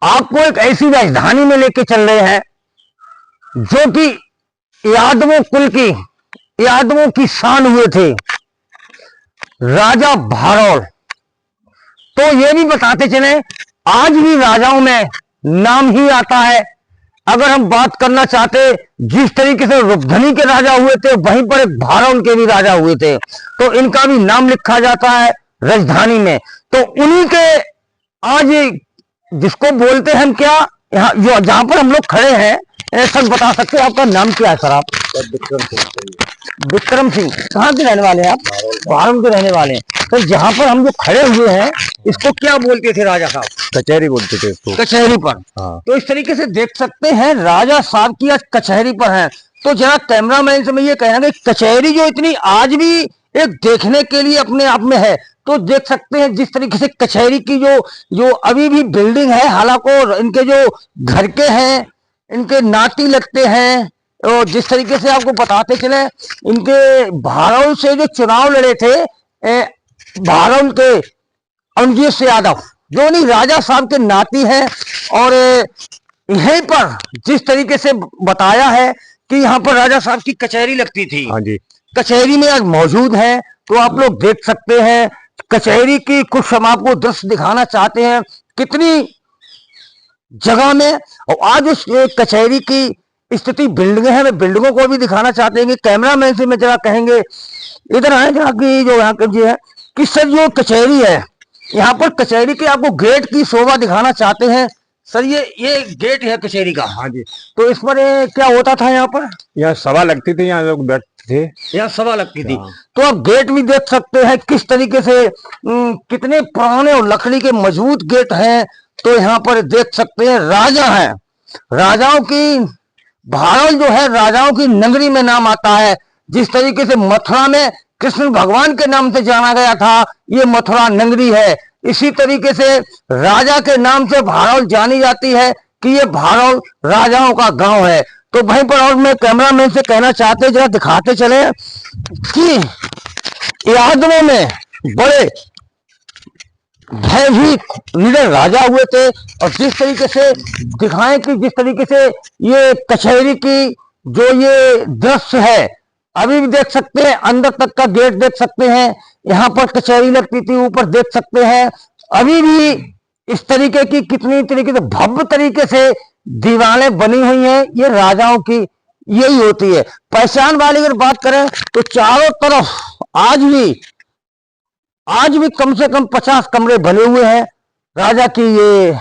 आपको एक ऐसी राजधानी में लेके चल रहे हैं जो कि यादवों कुल की, यादवों की शान हुए थे, राजा भारौल। तो ये भी बताते चले, आज भी राजाओं में नाम ही आता है। अगर हम बात करना चाहते, जिस तरीके से रूपधनी के राजा हुए थे, वहीं पर एक भारौल के भी राजा हुए थे, तो इनका भी नाम लिखा जाता है राजधानी में। तो उन्हीं के आज जिसको बोलते हैं हम क्या, यहाँ जो जहां पर हम लोग खड़े हैं, सर बता सकते हैं आपका नाम क्या है सर? आप विक्रम सिंह कहाँ के रहने वाले हैं आप? भारत के रहने वाले हैं। तो जहाँ पर हम जो खड़े हुए हैं, इसको क्या बोलते थे राजा साहब? कचहरी बोलते थे इसको, कचहरी पर। हाँ। तो इस तरीके से देख सकते हैं राजा साहब की आज कचहरी पर है। तो जरा कैमरामैन से मैं ये कहना कि कचहरी जो इतनी आज भी एक देखने के लिए अपने आप में है, तो देख सकते हैं जिस तरीके से कचहरी की जो अभी भी बिल्डिंग है, हालांकि इनके जो घर के हैं, इनके नाती लगते हैं। और जिस तरीके से आपको बताते चले, इनके भारौल से जो चुनाव लड़े थे, भारौल के अमरजीत यादव, जो नहीं राजा साहब के नाती हैं। और यहीं पर जिस तरीके से बताया है कि यहाँ पर राजा साहब की कचहरी लगती थी, हाँ जी, कचहरी में आज मौजूद है। तो आप लोग देख सकते हैं कचहरी की कुछ हम आपको दृश्य दिखाना चाहते हैं, कितनी जगह में। और आज उस कचहरी की स्थिति, बिल्डिंगें हैं, मैं बिल्डिंगों को भी दिखाना चाहते हैं कि कैमरामैन से मैं जरा कहेंगे इधर आए, जहाँ की जो यहाँ की है कि सर जो कचहरी है, यहाँ पर कचहरी के आपको गेट की शोभा दिखाना चाहते हैं सर। ये गेट है कचहरी का। हाँ जी। तो इस पर क्या होता था? यहाँ पर यहाँ सभा लगती थी, यहाँ लोग बैठते थे, यहाँ सभा लगती थी। तो आप गेट भी देख सकते हैं किस तरीके से, कितने पुराने और लकड़ी के मजबूत गेट हैं। तो यहाँ पर देख सकते हैं राजा हैं, राजाओं की, भारौल जो है राजाओं की नगरी में नाम आता है। जिस तरीके से मथुरा में कृष्ण भगवान के नाम से जाना गया था, ये मथुरा नगरी है। इसी तरीके से राजा के नाम से भारौल जानी जाती है कि ये भारौल राजाओं का गांव है। तो वहीं पर और मैं कैमरामैन से कहना चाहते, जरा दिखाते चले कि यादवों में बड़े भयभीत निडर राजा हुए थे। और जिस तरीके से दिखाएं कि जिस तरीके से ये कचहरी की जो ये दृश्य है, अभी भी देख सकते हैं, अंदर तक का गेट देख सकते हैं, यहाँ पर कचहरी लगती थी, ऊपर देख सकते हैं अभी भी इस तरीके की कितनी तरीके से भव्य तरीके से दीवारें बनी हुई हैं। ये राजाओं की यही होती है पहचान वाली। अगर बात करें तो चारों तरफ आज भी कम से कम 50 कमरे बने हुए हैं राजा की, ये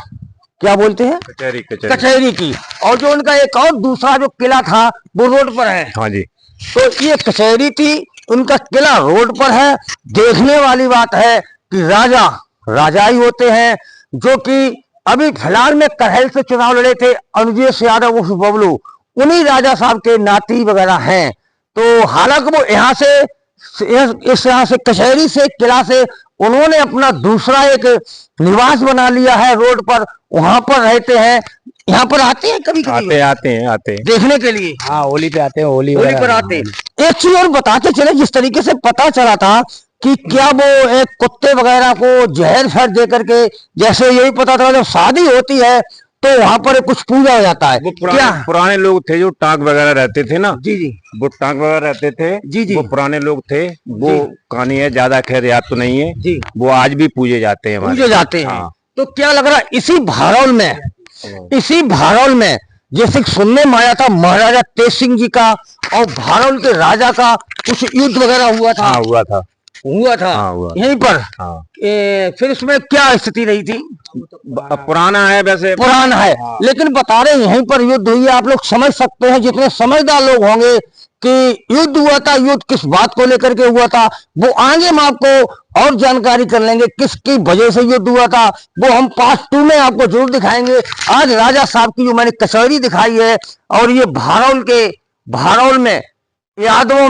क्या बोलते हैं, कचहरी की। और जो उनका एक और दूसरा जो किला था वो रोड पर है। हाँ जी। तो ये कचहरी थी, उनका किला रोड पर है। देखने वाली बात है कि राजा ही होते हैं, जो कि अभी फिलहाल में करहल से चुनाव लड़े थे अमरजीत यादव उर्फ बबलू, उन्हीं राजा साहब के नाती वगैरह हैं। तो हालांकि वो यहाँ से कचहरी से, किला से उन्होंने अपना दूसरा एक निवास बना लिया है रोड पर, वहां पर रहते हैं। यहाँ पर आते हैं कभी कभी? आते हैं देखने के लिए। हाँ, होली पे आते हैं, होली पर आते हैं। एक चीज और बताते चले, जिस तरीके से पता चला था कि क्या वो एक कुत्ते वगैरह को जहर शहर दे करके, जैसे यही पता था जब शादी होती है तो वहां पर कुछ पूजा हो जाता है। वो पुराने लोग थे जो टांग वगैरह रहते थे ना, जी जी, वो टांग वगैरह रहते थे, जी जी, वो पुराने लोग थे, वो कहानी है, ज्यादा खैर याद तो नहीं है जी। वो आज भी पूजे जाते हैं, पूजे जाते हैं। हाँ। तो क्या लग रहा है इसी भारौल में जैसे सुनने में आया था महाराजा तेज सिंह जी का और भारौल के राजा का कुछ युद्ध वगैरह हुआ था? हाँ, हुआ था। हाँ, यहीं पर। हाँ। फिर उसमें क्या स्थिति रही थी? पुराना है, वैसे पुराना है। हाँ। लेकिन बता रहे यहीं पर युद्ध हुई है। आप लोग समझ सकते हैं, जितने समझदार लोग होंगे, कि युद्ध हुआ था। युद्ध किस बात को लेकर के हुआ था वो आगे हम आपको और जानकारी कर लेंगे, किसकी वजह से युद्ध हुआ था वो हम पार्ट 2 में आपको जरूर दिखाएंगे। आज राजा साहब की जो मैंने कचहरी दिखाई है, और ये भारौल में यादवों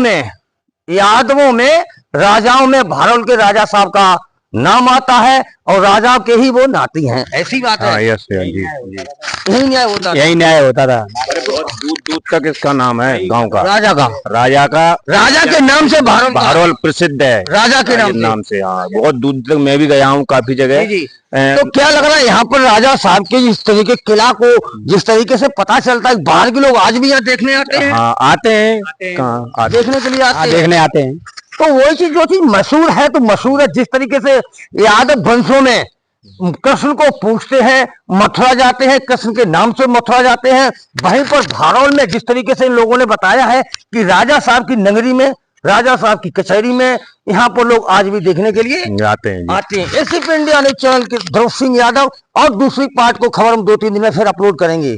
में राजाओं में भारौल के राजा साहब का नाम आता है और राजा के ही वो नाती हैं, ऐसी बात है। हाँ यस जी जी यही न्याय होता है। यही न्याय होता था। बहुत दूर दूर तक इसका नाम है गांव का, राजा का, राजा के नाम से भारत का भारवल प्रसिद्ध है, राजा के नाम से। हाँ बहुत दूर तक मैं भी गया हूँ काफी जगह। जी। तो क्या लग रहा है यहाँ पर राजा साहब के जिस तरीके किला को जिस तरीके से पता चलता है, बाहर के लोग आज भी यहाँ देखने आते हैं? हाँ आते हैं, कहाँ आते देखने के लिए आते हैं। देखने आते हैं। तो वही चीज जो चीज मशहूर है तो मशहूर है, जिस तरीके से यादव वंशों में कृष्ण को पूछते हैं, मथुरा जाते हैं, कृष्ण के नाम से मथुरा जाते हैं, वहीं पर भारौल में जिस तरीके से इन लोगों ने बताया है कि राजा साहब की नगरी में, राजा साहब की कचहरी में यहाँ पर लोग आज भी देखने के लिए आते हैं। आते हैं। एसीपी इंडिया न्यूज़ चैनल के ध्रुव सिंह यादव, और दूसरी पार्ट को खबर हम 2-3 दिन में फिर अपलोड करेंगे।